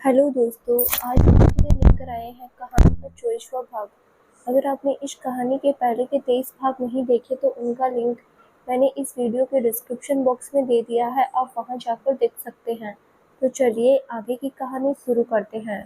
Hello दोस्तों, आज हम आपके लिए लेकर आए हैं कहानी का 24वां भाग। अगर आपने इस कहानी के पहले के 23 भाग नहीं देखे तो उनका लिंक मैंने इस वीडियो के डिस्क्रिप्शन बॉक्स में दे दिया है, आप वहां जाकर देख सकते हैं। तो चलिए आगे की कहानी शुरू करते हैं।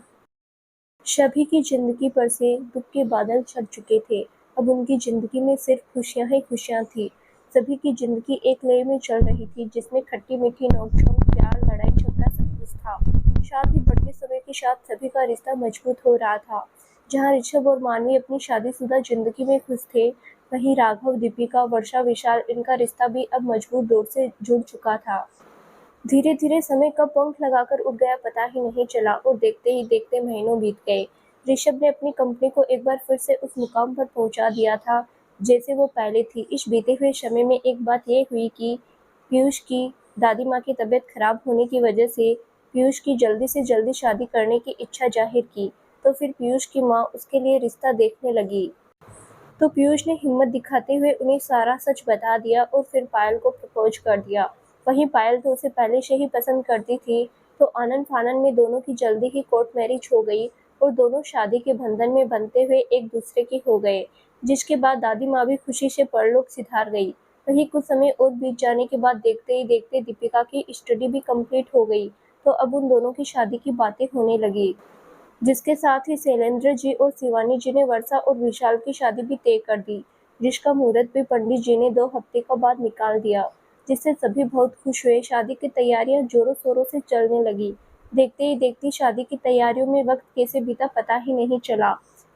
सभी की जिंदगी पर से दुख के बादल छट चुके थे। अब उनकी जिंदगी में सिर्फ खुशियां ही खुशियां थी। सभी की जिंदगी एक लय में चल रही थी जिसमें खट्टी मीठी नोक-झोंक, प्यार, लड़ाई झगड़ा सब कुछ था। साथ ही बढ़ते समय के साथ सभी का रिश्ता मजबूत हो रहा था। जहाँ ऋषभ और मानवी अपनी शादीशुदा जिंदगी में खुश थे, वहीं राघव, दीपिका, वर्षा, विशाल इनका रिश्ता भी अब मजबूत डोर से जुड़ चुका था। धीरे धीरे समय कब पंख लगाकर उड़ गया पता ही नहीं चला और देखते ही देखते महीनों बीत गए। ऋषभ ने अपनी कंपनी को एक बार फिर से उस मुकाम पर पहुंचा दिया था जैसे वो पहले थी। इस बीते हुए समय में एक बात ये हुई कि पीयूष की दादी माँ की तबीयत खराब होने की वजह से पीयूष की जल्दी से जल्दी शादी करने की इच्छा जाहिर की। तो फिर पीयूष की माँ उसके लिए रिश्ता देखने लगी। तो पीयूष ने हिम्मत दिखाते हुए उन्हें सारा सच बता दिया और फिर पायल को प्रपोज कर दिया। वहीं पायल तो उसे पहले से ही पसंद करती थी। तो आनन फानन में दोनों की जल्दी ही कोर्ट मैरिज हो गई और दोनों शादी के बंधन में बंधते हुए एक दूसरे की हो गए, जिसके बाद दादी माँ भी खुशी से परलोक सिधार गई। वहीं कुछ समय और बीत जाने के बाद देखते ही देखते दीपिका की स्टडी भी कंप्लीट हो गई। तो अब उन दोनों की शादी की बातें होने लगी, जिसके साथ ही शैलेंद्र जी और शिवानी जी ने वर्षा और विशाल की शादी भी तय कर दी, जिसका मुहूर्त भी पंडित जी ने 2 हफ्ते का बाद निकाल दिया, जिससे सभी बहुत खुश हुए। शादी की तैयारियां जोरों शोरों से चलने लगी। देखते ही देखते शादी की तैयारियों में वक्त कैसे बीता पता ही नहीं चला।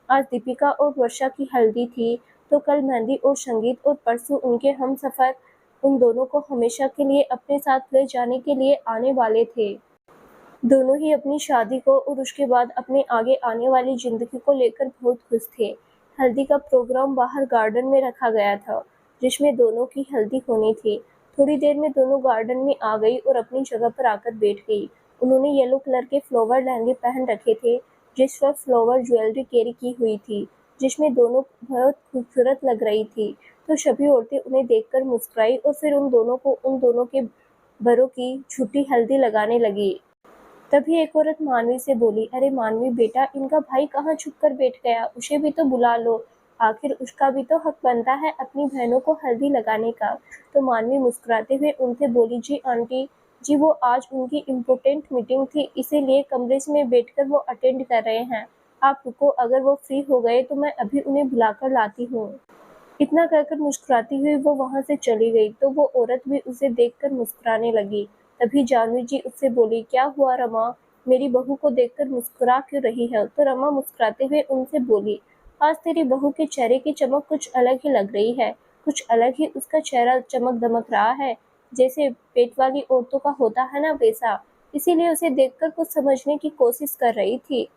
आज दीपिका और वर्षा की हल्दी थी, तो कल मेहंदी और संगीत और परसों उनके हमसफर उन दोनों को हमेशा के लिए अपने साथ ले जाने के लिए आने वाले थे। दोनों ही अपनी शादी को और उसके बाद अपने आगे आने वाली जिंदगी को लेकर बहुत खुश थे। हल्दी का प्रोग्राम बाहर गार्डन में रखा गया था, जिसमें दोनों की हल्दी होनी थी। थोड़ी देर में दोनों गार्डन में आ गई और अपनी जगह पर आकर बैठ गई। उन्होंने येलो कलर के फ्लावर लहंगे पहन रखे थे, जिस पर फ्लावर ज्वेलरी कैरी की हुई थी, जिसमें दोनों बहुत खूबसूरत लग रही थी। तो सभी औरतें उन्हें देखकर मुस्कुराई और फिर उन दोनों के बरों की झूठी हल्दी लगाने लगी। तभी एक औरत मानवी से बोली, अरे मानवी बेटा, इनका भाई कहाँ छुप कर बैठ गया, उसे भी तो बुला लो। आखिर उसका भी तो हक बनता है अपनी बहनों को हल्दी लगाने का। तो मानवी मुस्कुराते हुए उनसे बोली, जी आंटी जी, वो आज उनकी इम्पोर्टेंट मीटिंग थी, इसीलिए कमरे में बैठकर वो अटेंड कर रहे हैं। आप रुको, अगर वो फ्री हो गए तो मैं अभी उन्हें बुलाकर लाती हूँ। इतना कहकर मुस्कुराती हुई वो वहां से चली गई। तो वो औरत भी उसे देखकर मुस्कुराने लगी। तभी जानवी जी उससे बोली, क्या हुआ रमा, मेरी बहू को देखकर मुस्कुरा क्यों रही है? तो रमा मुस्कुराते हुए उनसे बोली, आज तेरी बहू के चेहरे की चमक कुछ अलग ही लग रही है। कुछ अलग ही उसका चेहरा चमक दमक रहा है, जैसे पेट वाली औरतों का होता है ना, वैसा। इसीलिए उसे देखकर कुछ समझने की कोशिश कर रही थी।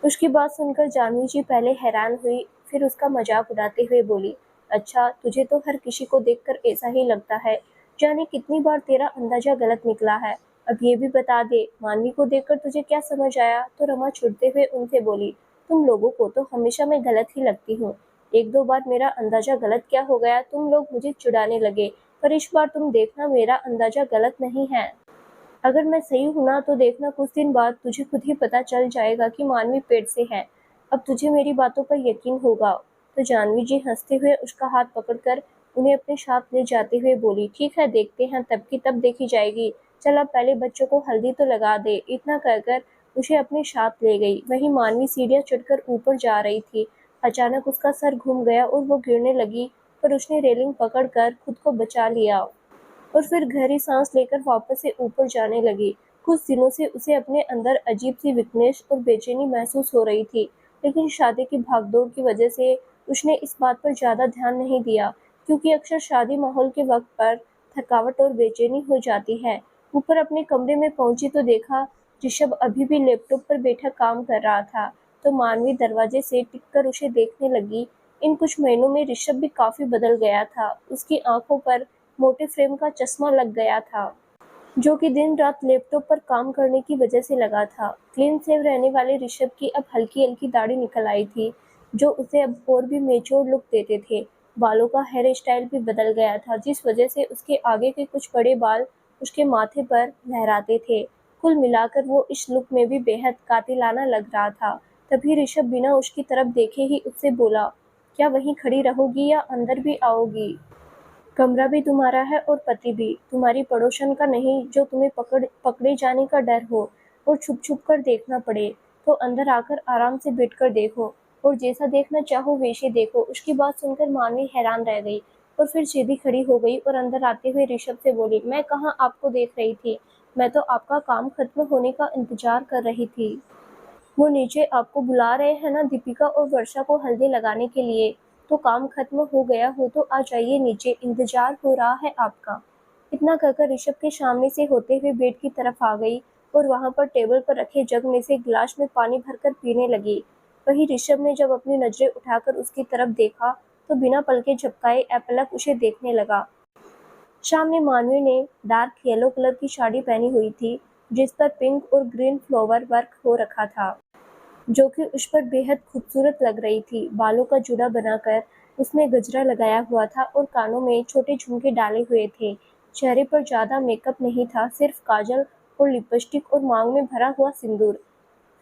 उसकी बात सुनकर जानवी जी पहले हैरान हुई, फिर उसका मजाक उड़ाते हुए बोली, अच्छा तुझे तो हर किसी को देखकर ऐसा ही लगता है, जाने कितनी बार तेरा अंदाजा गलत निकला है। अब ये भी बता दे, मानवी को देखकर तुझे क्या समझ आया? तो रमा छुड़ते हुए उनसे बोली, तुम लोगों को तो हमेशा मैं गलत ही लगती हूँ। एक दो बार मेरा अंदाजा गलत क्या हो गया, तुम लोग मुझे चिढ़ाने लगे, पर इस बार तुम देखना मेरा अंदाजा गलत नहीं है। अगर मैं सही हूं ना तो देखना कुछ दिन बाद तुझे खुद ही पता चल जाएगा कि मानवी पेट से है। अब तुझे मेरी बातों पर यकीन होगा। तो जानवी जी हंसते हुए उसका हाथ पकड़कर उन्हें अपने साथ ले जाते हुए बोली, ठीक है देखते हैं, तब की तब देखी जाएगी। चल अब पहले बच्चों को हल्दी तो लगा दे। इतना कहकर उसे अपने साथ ले गई। वहीं मानवी सीढ़ियां चढ़कर ऊपर जा रही थी। अचानक उसका सर घूम गया और वो गिरने लगी, पर उसने रेलिंग पकड़कर खुद को बचा लिया और फिर गहरी सांस लेकर वापस से ऊपर जाने लगी। कुछ दिनों से उसे अपने अंदर अजीब सी वीकनेस और बेचैनी महसूस हो रही थी, लेकिन शादी की भागदौड़ की वजह से उसने इस बात पर ज्यादा ध्यान नहीं दिया, क्योंकि अक्सर शादी माहौल के वक्त पर थकावट और बेचैनी हो जाती है। ऊपर अपने कमरे में पहुंची तो देखा ऋषभ अभी भी लैपटॉप पर बैठा काम कर रहा था। तो मानवी दरवाजे से टिककर उसे देखने लगी। इन कुछ महीनों में ऋषभ भी काफी बदल गया था। उसकी आंखों पर मोटे फ्रेम का चश्मा लग गया था, जो कि दिन रात लैपटॉप पर काम करने की वजह से लगा था। क्लीन सेव रहने वाले ऋषभ की अब हल्की हल्की दाढ़ी निकल आई थी, जो उसे अब और भी मेच्योर लुक देते थे। बालों का हेयर स्टाइल भी बदल गया था, जिस वजह से उसके आगे के कुछ बड़े बाल उसके माथे पर लहराते थे। कुल मिलाकर वो इस लुक में भी बेहद कातिलाना लग रहा था। तभी ऋषभ बिना उसकी तरफ देखे ही उससे बोला, क्या वहीं खड़ी रहोगी या अंदर भी आओगी? कमरा भी तुम्हारा है और पति भी, तुम्हारी पड़ोसन का नहीं जो तुम्हें पकड़े जाने का डर हो और छुप छुप कर देखना पड़े। तो अंदर आकर आराम से बैठकर देखो और जैसा देखना चाहो वैसे देखो। उसकी बात सुनकर मानवी हैरान रह गई और फिर सीधी खड़ी हो गई और अंदर आते हुए ऋषभ से बोली, मैं कहाँ आपको देख रही थी, मैं तो आपका काम खत्म होने का इंतजार कर रही थी। वो नीचे आपको बुला रहे हैं ना दीपिका और वर्षा को हल्दी लगाने के लिए। तो काम खत्म हो गया हो तो आ जाइए नीचे, इंतजार हो रहा है आपका। इतना कहकर ऋषभ के सामने से होते हुए बेड की तरफ आ गई और वहां पर टेबल पर रखे जग में से गिलास में पानी भरकर पीने लगी। वहीं ऋषभ ने जब अपनी नजरें उठाकर उसकी तरफ देखा तो बिना पलके झपकाए अपलक उसे देखने लगा। सामने मानवी ने डार्क येलो कलर की साड़ी पहनी हुई थी जिस पर पिंक और ग्रीन फ्लावर वर्क हो रखा था, जो कि उस पर बेहद खूबसूरत लग रही थी। बालों का जूड़ा बनाकर उसने गजरा लगाया हुआ था और कानों में छोटे झुमके डाले हुए थे। चेहरे पर ज्यादा मेकअप नहीं था, सिर्फ काजल और लिपस्टिक और मांग में भरा हुआ सिंदूर।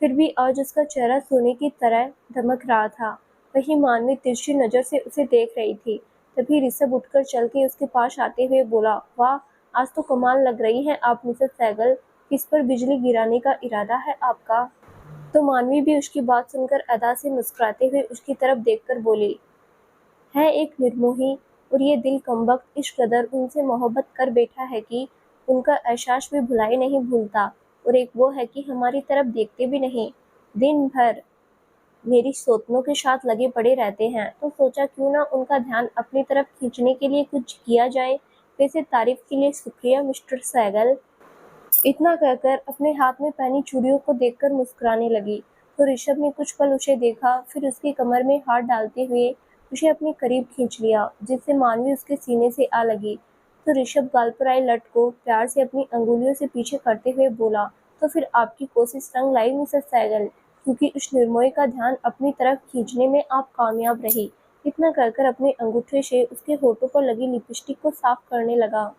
फिर भी आज उसका चेहरा सोने की तरह दमक रहा था। वही मानवी तिरछी नजर से उसे देख रही थी। तभी ऋषभ उठकर चल के उसके पास आते हुए बोला, वाह, आज तो कमाल लग रही है आप मिसेस सहगल, किस पर बिजली गिराने का इरादा है आपका? तो मानवी भी उसकी बात सुनकर अदा से मुस्कुराते हुए उसकी तरफ देखकर बोली, है एक निर्मोही और ये दिल कमबख्त इस कदर उनसे मोहब्बत कर बैठा है कि उनका एहसास भी भुलाई नहीं भूलता, और एक वो है कि हमारी तरफ देखते भी नहीं, दिन भर मेरी सौतनों के साथ लगे पड़े रहते हैं। तो सोचा क्यों ना उनका ध्यान अपनी तरफ खींचने के लिए कुछ किया जाए। वैसे तारीफ के लिए शुक्रिया मिस्टर सहगल। इतना कहकर अपने हाथ में पहनी चूड़ियों को देखकर मुस्कुराने लगी। तो ऋषभ ने कुछ पल उसे देखा, फिर उसकी कमर में हाथ डालते हुए उसे अपने करीब खींच लिया, जिससे मानवी उसके सीने से आ लगी। तो ऋषभ गाल पर आई लट को प्यार से अपनी अंगुलियों से पीछे करते हुए बोला, तो फिर आपकी कोशिश रंग लाई मिसेस सहगल, क्योंकि उस निर्मोही का ध्यान अपनी तरफ खींचने में आप कामयाब रही। इतना कहकर अपने अंगूठे से उसके होठों पर लगी लिपस्टिक को साफ करने लगा।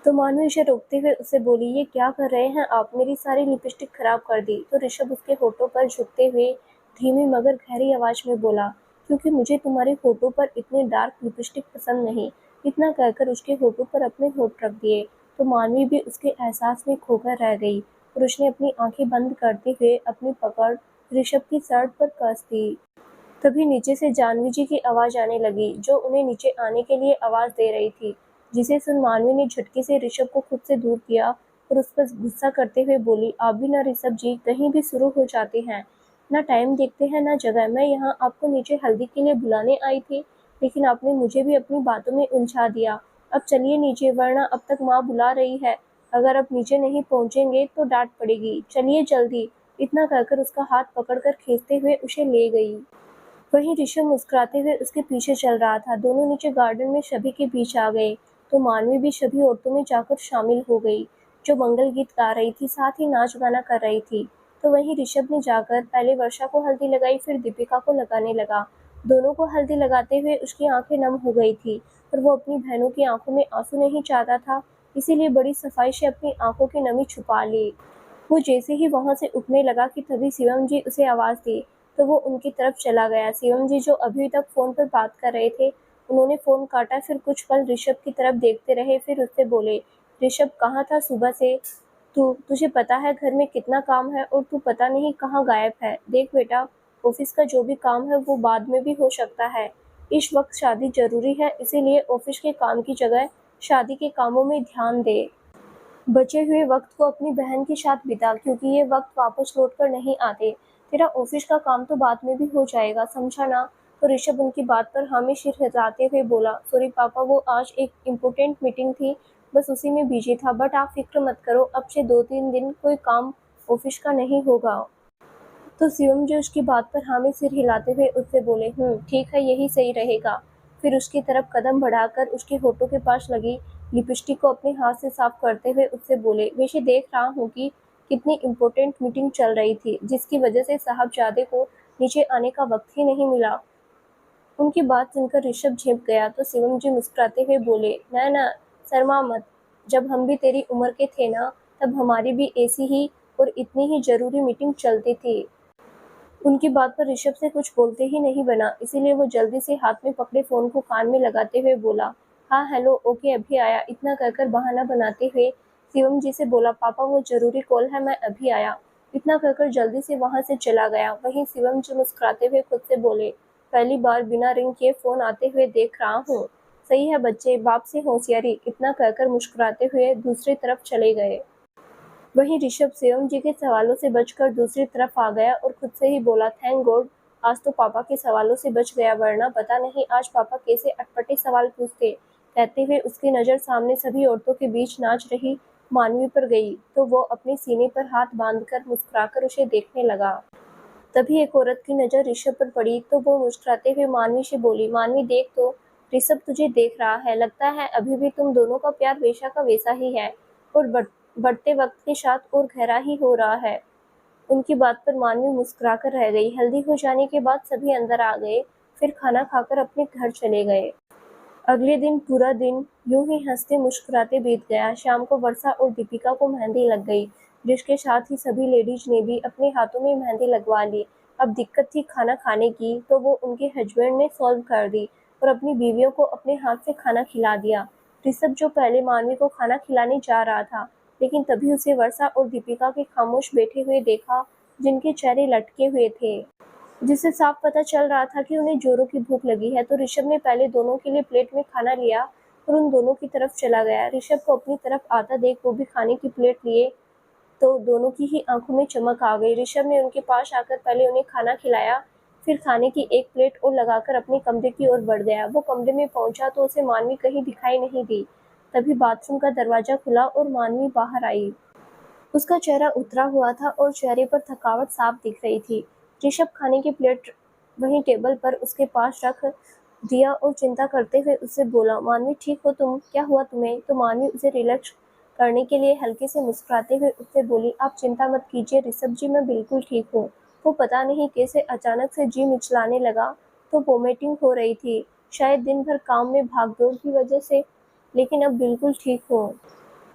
तो मानवी उसे रोकते हुए उससे बोली, ये क्या कर रहे हैं आप, मेरी सारी लिपस्टिक खराब कर दी। तो ऋषभ उसके होठों पर झुकते हुए धीमी मगर गहरी आवाज में बोला, क्योंकि मुझे तुम्हारे होठों पर इतनी डार्क लिपस्टिक पसंद नहीं। इतना कहकर उसके होठों पर अपने होठ रख दिए। तो मानवी भी उसके एहसास में खोकर रह गई और उसने अपनी आंखें बंद करते हुए अपनी पकड़ ऋषभ की शर्ट पर कस दी। तभी नीचे से जानवी जी की आवाज आने लगी, जो उन्हें नीचे आने के लिए आवाज दे रही थी, जिसे सुन मानवी ने झटके से ऋषभ को खुद से दूर किया और उस पर गुस्सा करते हुए बोली, आप भी ना ऋषभ जी कहीं भी शुरू हो जाते हैं, ना टाइम देखते हैं ना जगह। मैं यहाँ आपको नीचे हल्दी के लिए बुलाने आई थी, लेकिन आपने मुझे भी अपनी बातों में उलझा दिया। अब चलिए नीचे, वरना अब तक माँ बुला रही है। अगर अब नीचे नहीं पहुँचेंगे तो डांट पड़ेगी, चलिए जल्दी। इतना कहकर उसका हाथ पकड़कर खींचते हुए उसे ले गई। वहीं ऋषभ मुस्कुराते हुए उसके पीछे चल रहा था। दोनों नीचे गार्डन में सभी के बीच आ गए। तो मानवी भी सभी औरतों में जाकर शामिल हो गई, जो मंगल गीत गा रही थी, साथ ही नाच गाना कर रही थी। तो वहीं ऋषभ ने जाकर पहले वर्षा को हल्दी लगाई, फिर दीपिका को लगाने लगा। दोनों को हल्दी लगाते हुए उसकी आंखें नम हो गई थी और वो अपनी बहनों की आंखों में आंसू नहीं चाहता था, इसीलिए बड़ी सफाई से अपनी आंखों की नमी छुपा ली। वो जैसे ही वहां से उठने लगा कि तभी शिवम जी उसे आवाज दी। तो वो उनकी तरफ चला गया। शिवम जी, जो अभी तक फोन पर बात कर रहे थे, उन्होंने फोन काटा, फिर कुछ पल ऋषभ की तरफ देखते रहे, फिर उससे बोले, ऋषभ कहाँ था सुबह से तू? तुझे पता है घर में कितना काम है और तू पता नहीं कहाँ गायब है। देख बेटा, ऑफिस का जो भी काम है वो बाद में भी हो सकता है, इस वक्त शादी जरूरी है, इसीलिए ऑफिस के काम की जगह शादी के कामों में ध्यान दे। बचे हुए वक्त को अपनी बहन के साथ बिता, क्योंकि ये वक्त वापस लौट कर नहीं आते। तेरा ऑफिस का काम तो बाद में भी हो जाएगा, समझा ना? तो ऋषभ उनकी बात पर हामी सिर हिलाते हुए बोला, सॉरी पापा, वो आज एक इम्पोर्टेंट मीटिंग थी, बस उसी में बिजी था। बट आप फिक्र मत करो, अब से 2-3 दिन कोई काम ऑफिस का नहीं होगा। तो शिवम जी उसकी बात पर हामी सिर हिलाते हुए उससे बोले, ठीक है, यही सही रहेगा। फिर उसकी तरफ कदम बढ़ाकर उसके होठों के पास लगी लिपस्टिक को अपने हाथ से साफ करते हुए उससे बोले, वैसे देख रहा हूँ कि कितनी इम्पोर्टेंट मीटिंग चल रही थी, जिसकी वजह से साहबजादे को नीचे आने का वक्त ही नहीं मिला। उनकी बात सुनकर ऋषभ झेप गया। तो शिवम जी मुस्कुराते हुए बोले, ना ना, शर्मा मत, जब हम भी तेरी उम्र के थे ना, तब हमारी भी ऐसी ही और इतनी ही जरूरी मीटिंग चलती थी। उनकी बात पर ऋषभ से कुछ बोलते ही नहीं बना, इसीलिए वो जल्दी से हाथ में पकड़े फोन को कान में लगाते हुए बोला, हाँ हेलो, ओके अभी आया। इतना कहकर बहाना बनाते हुए शिवम जी से बोला, पापा वो जरूरी कॉल है, मैं अभी आया। इतना कहकर जल्दी से वहां से चला गया। वहीं शिवम जी मुस्कुराते हुए खुद से बोले, पहली बार बिना रिंग किए फोन आते हुए देख रहा हूँ। सही है बच्चे, बाप से होशियारी। इतना कहकर मुस्कुराते हुए दूसरी तरफ चले गए। वहीं ऋषभ शिवम जी के सवालों से बचकर दूसरी तरफ आ गया और खुद से ही बोला, थैंक गॉड आज तो पापा के सवालों से बच गया, वरना पता नहीं आज पापा कैसे अटपटे सवाल पूछते। कहते हुए उसकी नज़र सामने सभी औरतों के बीच नाच रही मानवी पर गई तो वो अपने सीने पर हाथ बांधकर मुस्कुराकर उसे देखने लगा। तभी एक औरत की नज़र ऋषभ पर पड़ी तो वो मुस्कुराते हुए मानवी से बोली, मानवी देख तो ऋषभ तुझे देख रहा है, लगता है अभी भी तुम दोनों का प्यार वैसा का वैसा ही है और बढ़ते वक्त के साथ और गहरा ही हो रहा है। उनकी बात पर मानवी मुस्कुराकर रह गई। हल्दी हो जाने के बाद सभी अंदर आ गए, फिर खाना खाकर अपने घर चले गए। अगले दिन पूरा दिन यूं ही हंसते मुस्कुराते बीत गया। शाम को वर्षा और दीपिका को मेहंदी लग गई, जिसके साथ ही सभी लेडीज ने भी अपने हाथों में मेहंदी लगवा ली। अब दिक्कत थी खाना खाने की, तो वो उनके हस्बैंड ने सॉल्व कर दी और अपनी बीवियों को अपने हाथ से खाना खिला दिया। ऋषभ जो पहले मानवी को खाना खिलाने जा रहा था, लेकिन तभी उसे वर्षा और दीपिका के खामोश बैठे हुए देखा, जिनके चेहरे लटके हुए थे, जिससे साफ पता चल रहा था कि उन्हें जोरों की भूख लगी है। तो ऋषभ ने पहले दोनों के लिए प्लेट में खाना लिया और उन दोनों की तरफ चला गया। ऋषभ को अपनी तरफ आता देख वो भी खाने की प्लेट लिए तो दोनों की ही आंखों में चमक आ गई। ऋषभ ने उनके पास आकर पहले उन्हें खाना खिलाया, फिर खाने की एक प्लेट और लगाकर अपने कमरे की ओर बढ़ गया। वो कमरे में पहुंचा तो उसे मानवी कहीं दिखाई नहीं दी। तभी बाथरूम का दरवाजा खुला और मानवी बाहर आई। उसका चेहरा उतरा हुआ था और चेहरे पर थकावट साफ दिख रही थी। ऋषभ खाने की प्लेट वहीं टेबल पर उसके पास रख दिया और चिंता करते हुए उससे बोला, मानवी ठीक हो तुम, क्या हुआ तुम्हें? तो मानवी उसे रिलैक्स करने के लिए हल्के से मुस्कुराते हुए उससे बोली, आप चिंता मत कीजिए ऋषभ जी, मैं बिल्कुल ठीक हूँ। वो पता नहीं कैसे अचानक से जी मिचलाने लगा तो वोमिटिंग हो रही थी, शायद दिन भर काम में भागदौड़ की वजह से, लेकिन अब बिल्कुल ठीक हूँ।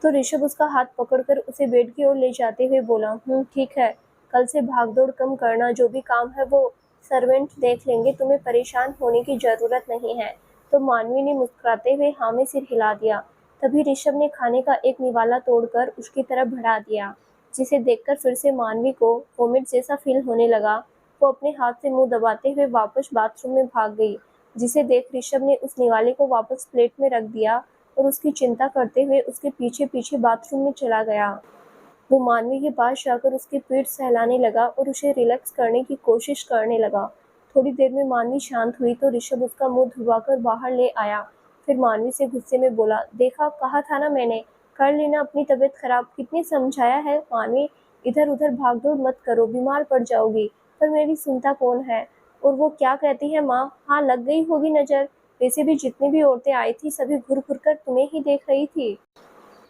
तो ऋषभ उसका हाथ पकड़कर उसे बेड की ओर ले जाते हुए बोला, ठीक है, कल से भागदौड़ कम करना, जो भी काम है वो सर्वेंट देख लेंगे, तुम्हें परेशान होने की जरूरत नहीं है। तो मानवी ने मुस्कुराते हुए हाँ में सिर हिला दिया। तभी ऋषभ ने खाने का एक निवाला तोड़कर उसकी तरफ बढ़ा दिया, जिसे देखकर फिर से मानवी को वोमिट जैसा फील होने लगा। वो अपने हाथ से मुंह दबाते हुए वापस बाथरूम में भाग गई, जिसे देख ऋषभ ने उस निवाले को वापस प्लेट में रख दिया और उसकी चिंता करते हुए उसके पीछे पीछे बाथरूम में चला गया। वो मानवी के पास जाकर उसकी पीठ सहलाने लगा और उसे रिलैक्स करने की कोशिश करने लगा। थोड़ी देर में मानवी शांत हुई तो ऋषभ उसका मुंह धुलवाकर बाहर ले आया। फिर मानवी से गुस्से में बोला, देखा, कहा था ना मैंने, कर लेना अपनी तबीयत खराब, कितनी समझाया है मानवी, इधर उधर भागदौड़ मत करो, बीमार पड़ जाओगी। पर मेरी सुनता कौन है? और वो क्या कहती है माँ? हाँ, लग गई होगी नजर। वैसे भी जितनी भी औरतें आई थी सभी घुर घुर कर तुम्हें ही देख रही थी।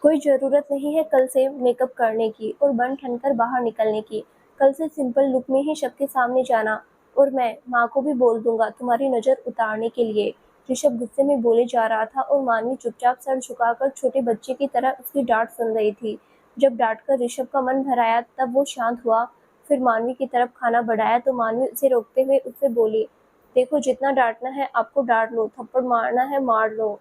कोई ज़रूरत नहीं है कल से मेकअप करने की और बन ठन कर बाहर निकलने की। कल से सिंपल लुक में ही सबके सामने जाना, और मैं माँ को भी बोल दूंगा तुम्हारी नज़र उतारने के लिए। ऋषभ गुस्से में बोले जा रहा था और मानवी चुपचाप सर झुकाकर छोटे बच्चे की तरह उसकी डांट सुन रही थी। जब डांट कर ऋषभ का मन भर आया तब वो शांत हुआ, फिर मानवी की तरफ खाना बढ़ाया तो मानवी उसे रोकते हुए उससे बोली, देखो, जितना डांटना है आपको डांट लो, थप्पड़ मारना है मार लो,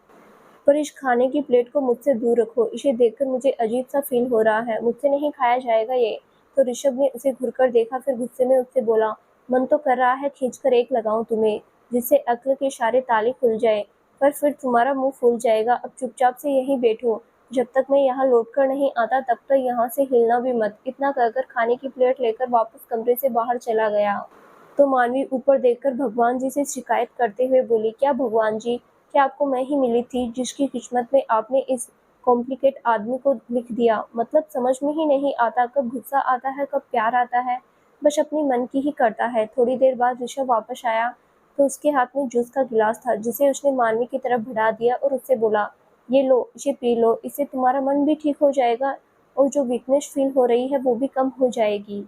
पर इस खाने की प्लेट को मुझसे दूर रखो, इसे देखकर मुझे अजीब सा फील हो रहा है, मुझसे नहीं खाया जाएगा ये। तो ऋषभ ने उसे घुरकर देखा, फिर गुस्से में उससे बोला, मन तो कर रहा है खींचकर एक लगाऊं तुम्हें, जिससे अक्ल के सारे ताले खुल जाए, पर फिर तुम्हारा मुंह फूल जाएगा। अब चुपचाप से यहीं बैठो, जब तक मैं यहाँ लौट कर नहीं आता तब तक यहाँ से हिलना भी मत। इतना कहकर खाने की प्लेट लेकर वापस कमरे से बाहर चला गया। तो मानवी ऊपर देखकर भगवान जी से शिकायत करते हुए बोली, क्या भगवान जी, क्या आपको मैं ही मिली थी जिसकी किस्मत में आपने इस कॉम्प्लिकेट आदमी को लिख दिया? मतलब समझ में ही नहीं आता कब गुस्सा आता है कब प्यार आता है, बस अपनी मन की ही करता है। थोड़ी देर बाद ऋषभ वापस आया तो उसके हाथ में जूस का गिलास था, जिसे उसने मानवी की तरफ बढ़ा दिया और उससे बोला, ये लो, इसे पी लो, इससे तुम्हारा मन भी ठीक हो जाएगा और जो वीकनेस फील हो रही है वो भी कम हो जाएगी।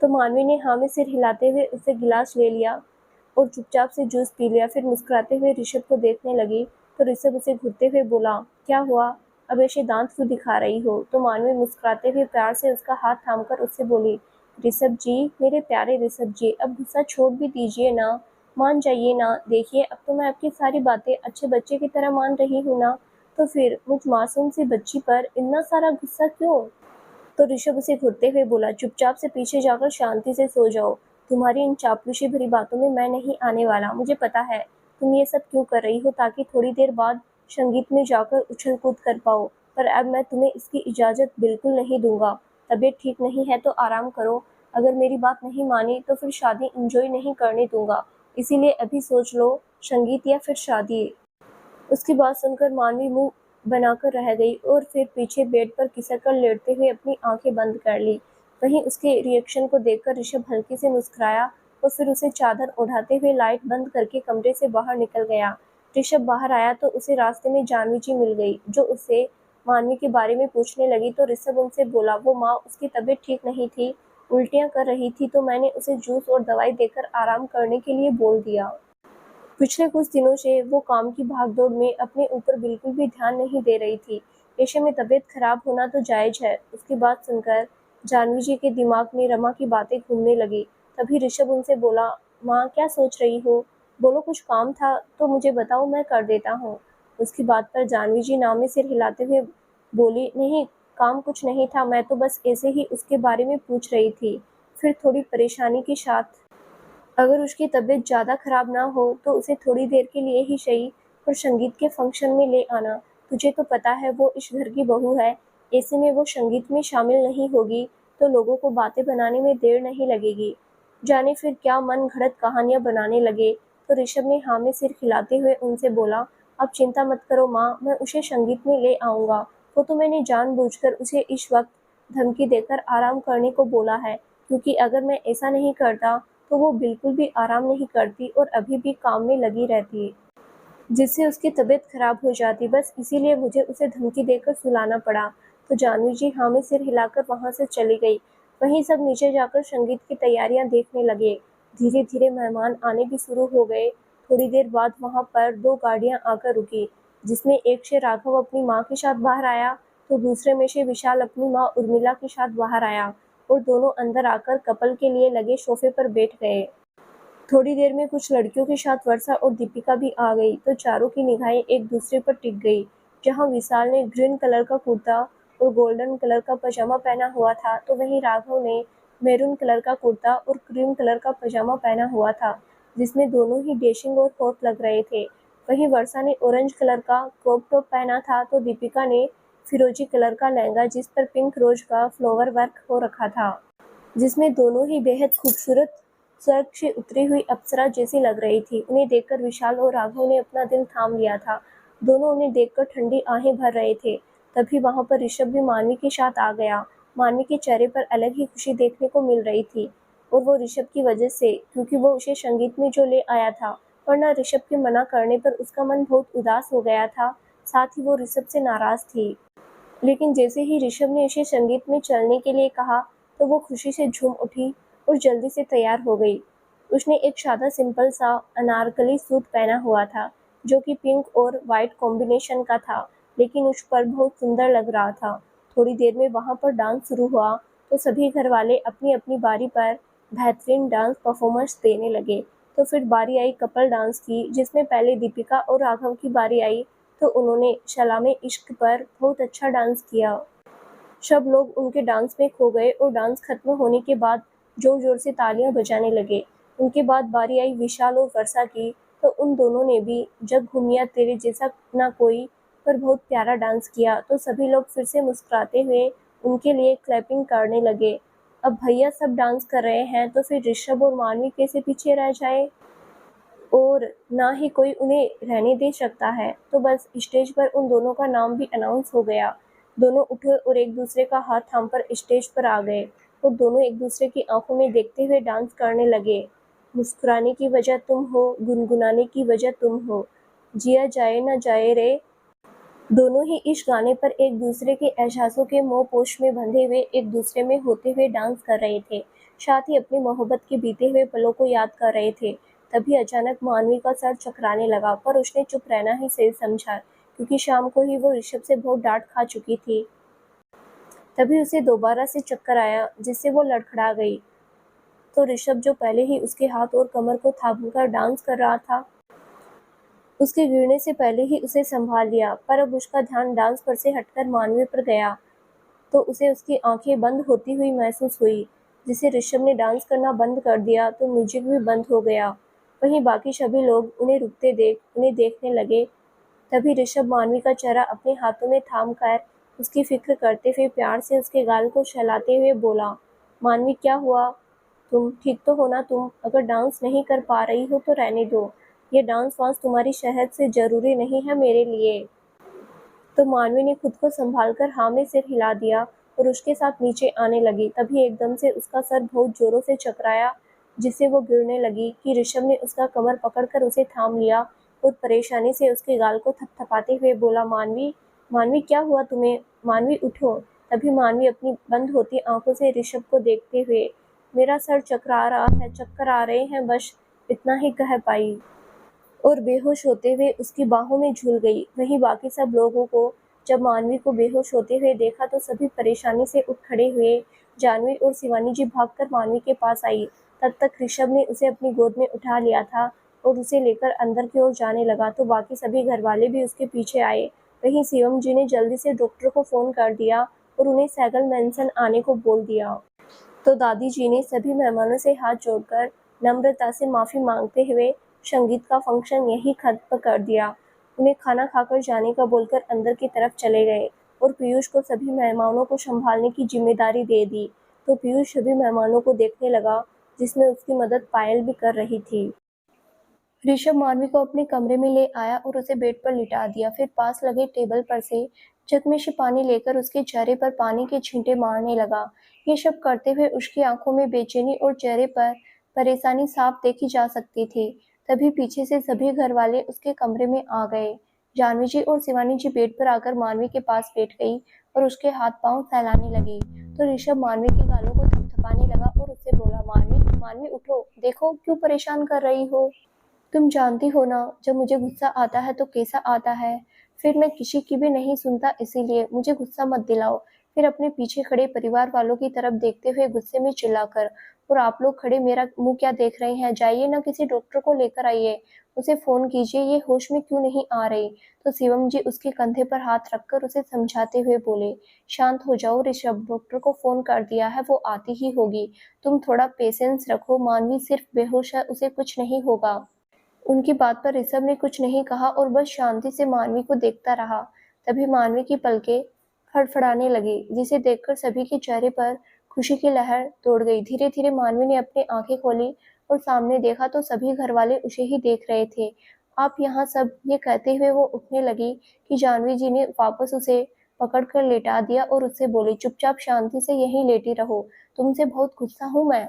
तो मानवी ने हाँ में सिर हिलाते हुए उससे गिलास ले लिया और चुपचाप से जूस पी लिया। फिर मुस्कुराते हुए ऋषभ को देखने लगी तो ऋषभ उसे घूरते हुए बोला, क्या हुआ, अब ऐसे दांत क्यों दिखा रही हो? तो मानवी मुस्कुराते हुए प्यार से उसका हाथ थामकर उससे बोली, ऋषभ जी, मेरे प्यारे ऋषभ जी, अब गुस्सा छोड़ भी दीजिए ना, मान जाइए ना। देखिए, अब तो मैं आपकी सारी बातें अच्छे बच्चे की तरह मान रही हूँ ना, तो फिर मुझ मासूम सी बच्ची पर इतना सारा गुस्सा क्यों? तो ऋषभ उसे घूरते हुए बोला, चुपचाप से पीछे जाकर शांति से सो जाओ। तुम्हारी इन चापलूसी भरी बातों में मैं नहीं आने वाला। मुझे पता है तुम ये सब क्यों कर रही हो, ताकि थोड़ी देर बाद संगीत में जाकर उछल कूद कर पाओ, पर अब मैं तुम्हें इसकी इजाज़त बिल्कुल नहीं दूंगा। तबीयत ठीक नहीं है तो आराम करो। अगर मेरी बात नहीं मानी तो फिर शादी इंजॉय नहीं करने दूंगा। इसीलिए अभी सोच लो, संगीत या फिर शादी। उसकी बात सुनकर मानवी मुंह बनाकर रह गई और फिर पीछे बेड पर खिसककर लेटते हुए अपनी आंखें बंद कर ली। वहीं उसके रिएक्शन को देखकर ऋषभ हल्के से मुस्कुराया और फिर उसे चादर ओढ़ाते हुए लाइट बंद करके कमरे से बाहर निकल गया। ऋषभ बाहर आया तो उसे रास्ते में जानवी जी मिल गई, जो उससे मानवी के बारे में पूछने लगी। तो ऋषभ उनसे बोला, वो माँ, उसकी तबीयत ठीक नहीं थी, उल्टियाँ कर रही थी, तो मैंने उसे जूस और दवाई देकर आराम करने के लिए बोल दिया। पिछले कुछ दिनों से वो काम की भागदौड़ में अपने ऊपर बिल्कुल भी ध्यान नहीं दे रही थी। ऐसे में तबीयत खराब होना तो जायज है। उसकी बात सुनकर जानवी जी के दिमाग में रमा की बातें घूमने लगी। तभी ऋषभ उनसे बोला, माँ, क्या सोच रही हो? बोलो, कुछ काम था तो मुझे बताओ, मैं कर देता हूँ। उसकी बात पर जानवी जी नाम में सिर हिलाते हुए बोली, नहीं, काम कुछ नहीं था, मैं तो बस ऐसे ही उसके बारे में पूछ रही थी। फिर थोड़ी परेशानी के साथ, अगर उसकी तबीयत ज़्यादा खराब ना हो तो उसे थोड़ी देर के लिए ही सही, पर संगीत के फंक्शन में ले आना। तुझे तो पता है वो इस घर की बहू है, ऐसे में वो संगीत में शामिल नहीं होगी तो लोगों को बातें बनाने में देर नहीं लगेगी। जाने फिर क्या मन घड़त कहानियां बनाने लगे। तो ऋषभ ने हाँ में सिर खिलाते हुए उनसे बोला, अब चिंता मत करो माँ, मैं उसे संगीत में ले आऊँगा। वो तो मैंने जानबूझकर उसे इस वक्त धमकी देकर आराम करने को बोला है, क्योंकि अगर मैं ऐसा नहीं करता तो वो बिल्कुल भी आराम नहीं करती और अभी भी काम में लगी रहती, जिससे उसकी तबीयत खराब हो जाती। बस इसीलिए मुझे उसे धमकी देकर सुलाना पड़ा। तो जानवी जी हाँ में सिर हिलाकर वहाँ से चली गई। वहीं सब नीचे जाकर संगीत की तैयारियां देखने लगे। धीरे धीरे मेहमान आने भी शुरू हो गए। थोड़ी देर बाद वहाँ पर दो गाड़ियां आकर रुकी, जिसमें एक से राघव अपनी माँ के साथ बाहर आया, तो दूसरे में से विशाल अपनी माँ उर्मिला के साथ बाहर आया और दोनों अंदर आकर कपल के लिए लगे सोफे पर बैठ गए। थोड़ी देर में कुछ लड़कियों के साथ वर्षा और दीपिका भी आ गई, तो चारों की निगाहें एक दूसरे पर टिक गई। जहां विशाल ने ग्रीन कलर का कुर्ता और गोल्डन कलर का पजामा पहना हुआ था, तो वहीं राघव ने मैरून कलर का कुर्ता और क्रीम कलर का पजामा पहना हुआ था, जिसमें दोनों ही डैशिंग और हॉट लग रहे थे। वहीं वर्षा ने ऑरेंज कलर का क्रॉप टॉप पहना था, तो दीपिका ने फिरोजी कलर का लहंगा जिस पर पिंक रोज का फ्लावर वर्क हो रखा था, जिसमें दोनों ही बेहद खूबसूरत स्वर्ग से उतरी हुई अप्सरा जैसी लग रही थी। उन्हें देखकर विशाल और राघव ने अपना दिल थाम लिया था। दोनों उन्हें देखकर ठंडी आहें भर रहे थे। तभी वहां पर ऋषभ भी मानवी के साथ आ गया। मानवी के चेहरे पर अलग ही खुशी देखने को मिल रही थी, और वो ऋषभ की वजह से, क्योंकि वो उसे संगीत में जो ले आया था, वरना ऋषभ के मना करने पर उसका मन बहुत उदास हो गया था। साथ ही वो ऋषभ से नाराज थी। लेकिन जैसे ही ऋषभ ने उसे संगीत में चलने के लिए कहा, तो वो खुशी से झूम उठी और जल्दी से तैयार हो गई। उसने एक सादा सिंपल सा अनारकली सूट पहना हुआ था, जो कि पिंक और वाइट कॉम्बिनेशन का था, लेकिन उस पर बहुत सुंदर लग रहा था। थोड़ी देर में वहाँ पर डांस शुरू हुआ, तो सभी घर वाले अपनी अपनी बारी पर बेहतरीन डांस परफॉर्मेंस देने लगे। तो फिर बारी आई कपल डांस की, जिसमें पहले दीपिका और राघव की बारी आई, तो उन्होंने सलामे इश्क पर बहुत अच्छा डांस किया। सब लोग उनके डांस में खो गए और डांस खत्म होने के बाद जोर जोर से तालियां बजाने लगे। उनके बाद बारी आई विशाल और वर्षा की, तो उन दोनों ने भी जग घूमिया तेरे जैसा ना कोई पर बहुत प्यारा डांस किया। तो सभी लोग फिर से मुस्कुराते हुए उनके लिए क्लैपिंग करने लगे। अब भैया सब डांस कर रहे हैं, तो फिर ऋषभ और मानवी कैसे पीछे रह जाए, और ना ही कोई उन्हें रहने दे सकता है। तो बस स्टेज पर उन दोनों का नाम भी अनाउंस हो गया। दोनों उठे और एक दूसरे का हाथ थामकर स्टेज पर आ गए, और दोनों एक दूसरे की आंखों में देखते हुए डांस करने लगे। मुस्कुराने की वजह तुम हो, गुनगुनाने की वजह तुम हो, जिया जाए ना जाए रे। दोनों ही इस गाने पर एक दूसरे के एहसासों के मोहपोश में बंधे हुए एक दूसरे में होते हुए डांस कर रहे थे, साथ ही अपनी मोहब्बत के बीते हुए पलों को याद कर रहे थे। तभी अचानक मानवी का सर चकराने लगा, पर उसने चुप रहना ही सही समझा, क्योंकि शाम को ही वो ऋषभ से बहुत डांट खा चुकी थी। तभी उसे दोबारा से चक्कर आया, जिससे वो लड़खड़ा गई। तो ऋषभ, जो पहले ही उसके हाथ और कमर को थामकर डांस कर रहा था, उसके गिरने से पहले ही उसे संभाल लिया। पर अब उसका ध्यान डांस पर से हटकर मानवी पर गया, तो उसे उसकी आंखें बंद होती हुई महसूस हुई। जिसे ऋषभ ने डांस करना बंद कर दिया तो म्यूजिक भी बंद हो गया। वहीं बाकी सभी लोग उन्हें देखने लगे। तभी ऋषभ मानवी का चेहरा अपने हाथों में थाम कर उसकी फिक्र करते हुए प्यार से उसके गाल को सहलाते हुए बोला, मानवी, क्या हुआ? तुम ठीक तो हो ना? तुम अगर डांस नहीं कर पा रही हो तो रहने दो। ये डांस वांस तुम्हारी सेहत से जरूरी नहीं है मेरे लिए। तो मानवी ने खुद को संभालकर हाँ में सिर हिला दिया और उसके साथ नीचे आने लगी। तभी एकदम से उसका सर बहुत जोरों से चकराया, जिससे वो गिरने लगी कि ऋषभ ने उसका कमर पकड़कर उसे थाम लिया और परेशानी से उसके गाल को थपथपाते हुए बोला, मानवी, मानवी, क्या हुआ तुम्हें? मानवी, उठो। तभी मानवी अपनी बंद होती आंखों से ऋषभ को देखते हुए, मेरा सर चकरा रहा है, चक्कर आ रहे हैं, बस इतना ही कह पाई और बेहोश होते हुए उसकी बाहों में झूल गई। वहीं बाकी सब लोगों को जब मानवी को बेहोश होते हुए देखा तो सभी परेशानी से उठ खड़े हुए। जानवी और शिवानी जी भागकर मानवी के पास आई। तब तक ऋषभ ने उसे अपनी गोद में उठा लिया था और उसे लेकर अंदर की ओर जाने लगा, तो बाकी सभी घरवाले भी उसके पीछे आए। वहीं शिवम जी ने जल्दी से डॉक्टर को फोन कर दिया और उन्हें सैगल मेंशन आने को बोल दिया। तो दादी जी ने सभी मेहमानों से हाथ जोड़कर नम्रता से माफी मांगते हुए संगीत का फंक्शन यहीं खत्म कर दिया। उन्हें खाना खाकर जाने का बोलकर अंदर की तरफ चले गए और पीयूष को सभी मेहमानों को संभालने की जिम्मेदारी दे दी। तो पीयूष सभी मेहमानों को देखने लगा, जिसमें उसकी मदद पायल भी कर रही थी। ऋषभ मानवी को अपने कमरे में ले आया और उसे बेड पर लिटा दिया। फिर पास लगे टेबल पर से जग में से पानी लेकर उसके चेहरे पर पानी के छींटे मारने लगा। ये सब करते हुए उसकी आंखों में बेचैनी और चेहरे पर परेशानी साफ देखी जा सकती थी। तभी पीछे से सभी घर वाले उसके कमरे में आ गए। जानवी जी और शिवानी जी बेड पर आकर मानवी के पास बैठ गई और उसके हाथ पांव फैलाने लगी। तो ऋषभ मानवी के गालों को थपथपाने लगा और उससे बोला, मानवी, मानवी, उठो, देखो क्यों परेशान कर रही हो? तुम जानती हो ना, जब मुझे गुस्सा आता है तो कैसा आता है। फिर मैं किसी की भी नहीं सुनता, इसीलिए मुझे गुस्सा मत दिलाओ। फिर अपने पीछे खड़े परिवार वालों की तरफ देखते हुए गुस्से में चिल्लाकर, और आप लोग खड़े मेरा मुंह क्या देख रहे हैं? जाइए ना, किसी डॉक्टर को लेकर आइए, उसे फोन कीजिए, ये होश में क्यों नहीं आ रही? तो शिवम जी उसके कंधे पर हाथ रखकर उसे समझाते हुए बोले, शांत हो जाओ ऋषभ, डॉक्टर को फोन कर दिया है, वो आती ही होगी। तुम थोड़ा पेशेंस रखो, मानवी सिर्फ बेहोश है, उसे कुछ नहीं होगा। उनकी बात पर ऋषभ ने कुछ नहीं कहा और बस शांति से मानवी को देखता रहा। तभी मानवी की पलकें फड़फड़ाने लगी, जिसे देखकर सभी के चेहरे पर खुशी की लहर दौड़ गई। धीरे धीरे मानवी ने अपनी आंखें खोली और सामने देखा तो सभी घरवाले उसे ही देख रहे थे। आप यहाँ सब, ये कहते हुए वो उठने लगी कि जानवी जी ने वापस उसे पकड़कर लेटा दिया और उससे बोली, चुपचाप शांति से यहीं लेटी रहो, तुमसे बहुत गुस्सा हूँ मैं।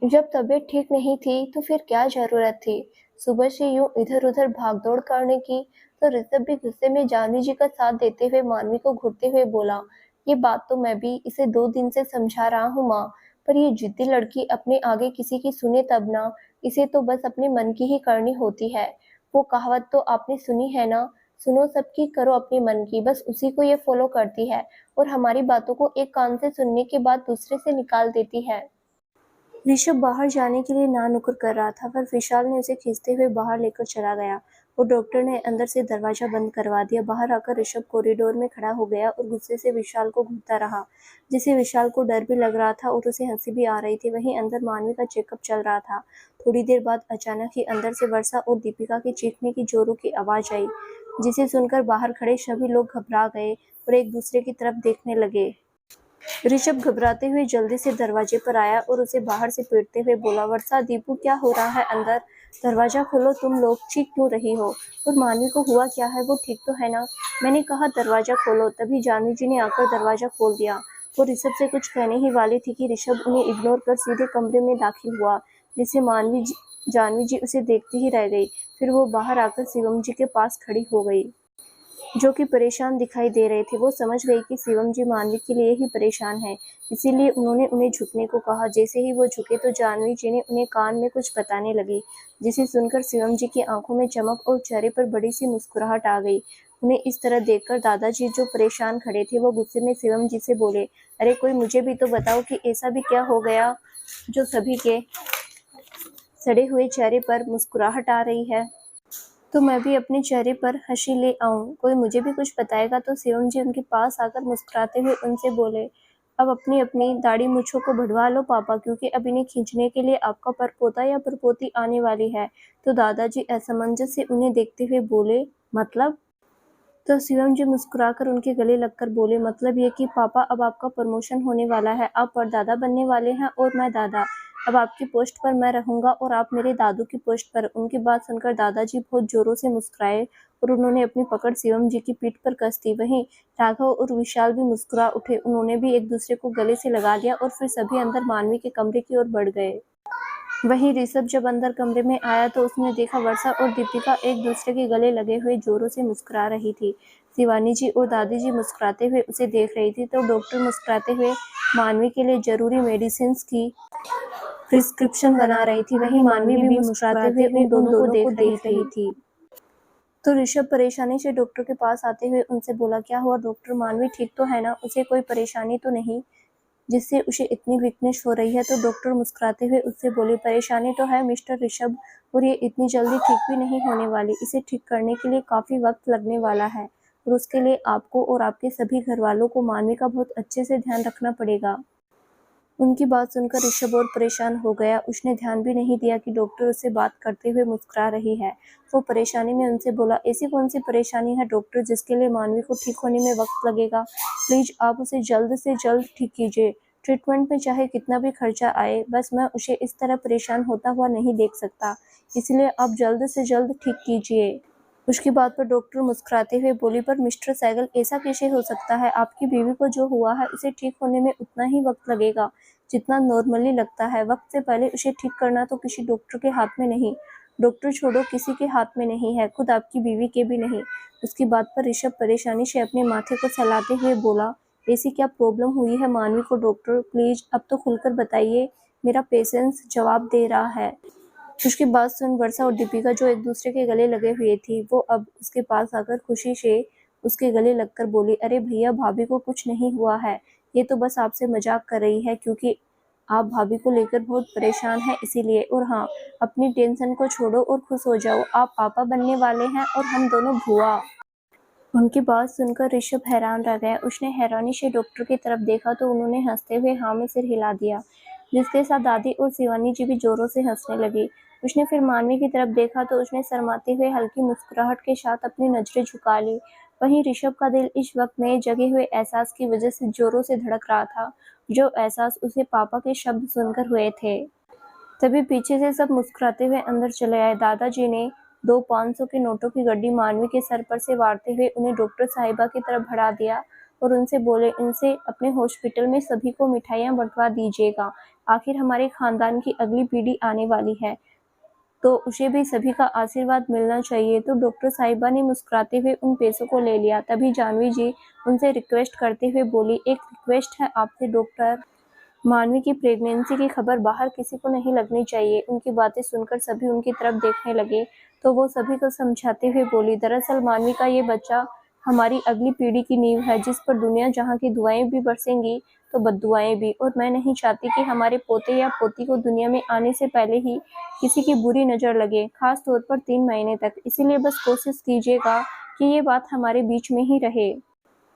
जब तबीयत ठीक नहीं थी तो फिर क्या जरूरत थी सुबह से यूं इधर उधर भागदौड़ करने की? तो ऋषभ भी गुस्से में जानवी जी का साथ देते हुए मानवी को घूरते हुए बोला, ये बात तो मैं भी इसे 2 दिन से समझा रहा हूँ माँ, पर ये जिद्दी लड़की अपने आगे किसी की सुने तब ना, इसे तो बस अपने मन की ही करनी होती है। वो कहावत तो आपने सुनी है ना, सुनो सबकी, करो अपने मन की, बस उसी को ये फॉलो करती है और हमारी बातों को एक कान से सुनने के बाद दूसरे से निकाल देती है। ऋषभ बाहर जाने के लिए ना नुकुर कर रहा था, पर विशाल ने उसे खींचते हुए बाहर लेकर चला गया और डॉक्टर ने अंदर से दरवाजा बंद करवा दिया। बाहर आकर ऋषभ कॉरिडोर में खड़ा हो गया और गुस्से से विशाल को घूरता रहा, जिसे विशाल को डर भी लग रहा था और उसे हंसी भी आ रही थी। वहीं अंदर मानवी का चेकअप चल रहा था। थोड़ी देर बाद अचानक ही अंदर से वर्षा और दीपिका के चीखने की जोरों की आवाज आई, जिसे सुनकर बाहर खड़े सभी लोग घबरा गए और एक दूसरे की तरफ देखने लगे। ऋषभ घबराते हुए जल्दी से दरवाजे पर आया और उसे बाहर से पीटते हुए बोला, वर्षा, दीपू, क्या हो रहा है अंदर? दरवाजा खोलो, तुम लोग चीख क्यों रही हो? और मानवी को हुआ क्या है? वो ठीक तो है ना? मैंने कहा दरवाजा खोलो। तभी जानवी जी ने आकर दरवाजा खोल दिया। वो ऋषभ से कुछ कहने ही वाली थी कि ऋषभ उन्हें इग्नोर कर सीधे कमरे में दाखिल हुआ, जिससे जानवी जी उसे देखती ही रह गई। फिर वो बाहर आकर शिवम जी के पास खड़ी हो गई, जो कि परेशान दिखाई दे रहे थे। वो समझ गई कि शिवम जी मानवी के लिए ही परेशान है, इसीलिए उन्होंने उन्हें झुकने को कहा। जैसे ही वो झुके तो जानवी जी ने उन्हें कान में कुछ बताने लगी, जिसे सुनकर शिवम जी की आंखों में चमक और चेहरे पर बड़ी सी मुस्कुराहट आ गई। उन्हें इस तरह देखकर दादाजी जो परेशान खड़े थे वो गुस्से में शिवम जी से बोले, अरे कोई मुझे भी तो बताओ कि ऐसा भी क्या हो गया जो सभी के सड़े हुए चेहरे पर मुस्कुराहट आ रही है। तो मैं भी अपने चेहरे पर हंसी ले आऊं, कोई मुझे भी कुछ बताएगा। तो शिवम जी उनके पास आकर मुस्कुराते हुए उनसे बोले, अब अपनी अपनी दाढ़ी मूंछों को बढ़वा लो पापा, क्योंकि अब इन्हें खींचने के लिए आपका परपोता या परपोती आने वाली है। तो दादाजी असमंजस से उन्हें देखते हुए बोले, मतलब? तो शिवम जी मुस्कुराकर उनके गले लगकर बोले, मतलब ये कि पापा अब आपका प्रमोशन होने वाला है, आप परदादा बनने वाले हैं और मैं दादा। अब आपकी पोस्ट पर मैं रहूंगा और आप मेरे दादू की पोस्ट पर। उनकी बात सुनकर दादाजी बहुत जोरों से मुस्कुराए और उन्होंने अपनी पकड़ शिवम जी की पीठ पर कस दी। वहीं राघव और विशाल भी मुस्कुरा उठे, उन्होंने भी एक दूसरे को गले से लगा लिया और फिर सभी अंदर मानवी के कमरे की ओर बढ़ गए। वहीं ऋषभ जब अंदर कमरे में आया तो उसने देखा वर्षा और दीपिका एक दूसरे के गले लगे हुए जोरों से मुस्कुरा रही थी। शिवानी जी और दादी जी मुस्कुराते हुए उसे देख रही थी, तो डॉक्टर मुस्कुराते हुए मानवी के लिए जरूरी मेडिसिन की प्रिस्क्रिप्शन बना रही थी। वहीं मानवी भी मुस्कुराते हुए उन दोनों को देख रही थी। तो ऋषभ परेशानी से डॉक्टर के पास आते हुए उनसे बोला, क्या हुआ डॉक्टर, मानवी ठीक तो है ना, उसे कोई परेशानी तो नहीं जिससे उसे इतनी वीकनेस हो रही है? तो डॉक्टर मुस्कुराते हुए उससे बोले, परेशानी तो है मिस्टर ऋषभ, और ये इतनी जल्दी ठीक भी नहीं होने वाली। इसे ठीक करने के लिए काफी वक्त लगने वाला है और उसके लिए आपको और आपके सभी घर वालों को मानवी का बहुत अच्छे से ध्यान रखना पड़ेगा। उनकी बात सुनकर ऋषभ और परेशान हो गया। उसने ध्यान भी नहीं दिया कि डॉक्टर उससे बात करते हुए मुस्कुरा रही है। वो परेशानी में उनसे बोला, ऐसी कौन सी परेशानी है डॉक्टर जिसके लिए मानवी को ठीक होने में वक्त लगेगा? प्लीज आप उसे जल्द से जल्द ठीक कीजिए। ट्रीटमेंट में चाहे कितना भी खर्चा आए, बस मैं उसे इस तरह परेशान होता हुआ नहीं देख सकता, इसलिए आप जल्द से जल्द ठीक कीजिए। उसकी बात पर डॉक्टर मुस्कुराते हुए बोली, पर मिस्टर सैगल ऐसा कैसे हो सकता है? आपकी बीवी को जो हुआ है उसे ठीक होने में उतना ही वक्त लगेगा जितना नॉर्मली लगता है। वक्त से पहले उसे ठीक करना तो किसी डॉक्टर के हाथ में नहीं, डॉक्टर छोड़ो किसी के हाथ में नहीं है, खुद आपकी बीवी के भी नहीं। उसकी बात पर ऋषभ परेशानी से अपने माथे को सहलाते हुए बोला, ऐसी क्या प्रॉब्लम हुई है मानवी को डॉक्टर, प्लीज अब तो खुलकर बताइए, मेरा पेशेंस जवाब दे रहा है। उसकी बात सुन वर्षा और दीपिका जो एक दूसरे के गले लगे हुए थी, वो अब उसके पास आकर खुशी से उसके गले लगकर बोली, अरे भैया भाभी को कुछ नहीं हुआ है, ये तो बस आपसे मजाक कर रही है क्योंकि आप भाभी को लेकर बहुत परेशान हैं इसीलिए। और हाँ, अपनी टेंशन को छोड़ो और खुश हो जाओ, आप पापा बनने वाले हैं और हम दोनों बुआ। उनकी बात सुनकर ऋषभ हैरान रह गया। उसने हैरानी से डॉक्टर की तरफ देखा तो उन्होंने हंसते हुए हाँ में सिर हिला दिया, जिसके साथ दादी और शिवानी जी भी जोरों से हंसने लगी। उसने फिर मानवी की तरफ देखा तो उसने शर्माते हुए हल्की मुस्कुराहट के साथ अपनी नजरें झुका ली। वहीं ऋषभ का दिल इस वक्त नए जगे हुए एहसास की वजह से जोरों से धड़क रहा था, जो एहसास उसे पापा के शब्द सुनकर हुए थे। तभी पीछे से सब मुस्कुराते हुए अंदर चले आए। दादाजी ने 2 500 के नोटों की गड्डी मानवी के सर पर से वारते हुए उन्हें डॉक्टर साहिबा की तरफ बढ़ा दिया और उनसे बोले, इनसे अपने हॉस्पिटल में सभी को मिठाइयाँ बंटवा दीजिएगा, आखिर हमारे खानदान की अगली पीढ़ी आने वाली है तो उसे भी सभी का आशीर्वाद मिलना चाहिए। तो डॉक्टर साहिबा ने मुस्कुराते हुए उन पैसों को ले लिया। तभी जानवी जी उनसे रिक्वेस्ट करते हुए बोली, एक रिक्वेस्ट है आपसे डॉक्टर, मानवी की प्रेगनेंसी की खबर बाहर किसी को नहीं लगनी चाहिए। उनकी बातें सुनकर सभी उनकी तरफ देखने लगे तो वो सभी को समझाते हुए बोली, दरअसल मानवी का ये बच्चा हमारी अगली पीढ़ी की नींव है, जिस पर दुनिया जहाँ की दुआएं भी बरसेंगी तो बद्दुआएं भी, और मैं नहीं चाहती कि हमारे पोते या पोती को दुनिया में आने से पहले ही किसी की बुरी नज़र लगे, खास तौर पर 3 महीने तक। इसीलिए बस कोशिश कीजिएगा कि ये बात हमारे बीच में ही रहे।